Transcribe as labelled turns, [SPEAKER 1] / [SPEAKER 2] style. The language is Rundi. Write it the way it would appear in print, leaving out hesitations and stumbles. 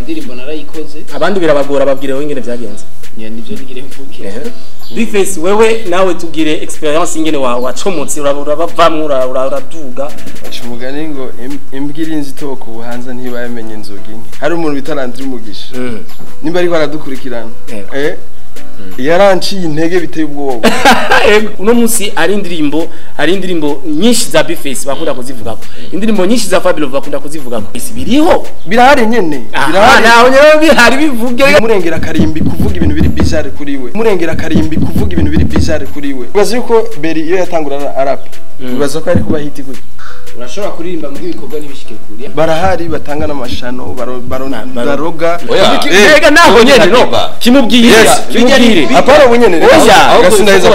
[SPEAKER 1] ndirimbo narayikoze
[SPEAKER 2] abandi birabagora babwireho ingene byagenze
[SPEAKER 1] nivyo nigire mvuge
[SPEAKER 2] Bface wewe nawe tugire experience ingene wacomotse urabavamwe uraduga
[SPEAKER 3] umugani ngo imbwirinzi toko ubuhanza ntiba yamenye inzoga inke hari umuntu bitarandira umugisha nimba ariko aradukurikirana yaranciye intege biteye ubwoba
[SPEAKER 2] uno munsi ari indirimbo nyinshi za Bface bakunda kuzivugako indirimbo nyinshi za Fabio bakunda kuzivugako biriho
[SPEAKER 3] birahari nyene
[SPEAKER 2] birahari naho nyene bihari bivuge
[SPEAKER 3] murengera karimbi kuvuga ibintu biri bizarre kuri we murengera karimbi kuvuga ibintu biri bizarre kuri we ubaze yuko Beri iyo yatangura arapa ubaze ko ari kuba hiti gute
[SPEAKER 1] urashobora kuririmba mu bikorwa nibishike kuri
[SPEAKER 3] barahari batanga n'amashano baroga
[SPEAKER 2] ega naho nyene no kimubwire
[SPEAKER 3] aparo bunyene
[SPEAKER 2] oya
[SPEAKER 3] gasinda heza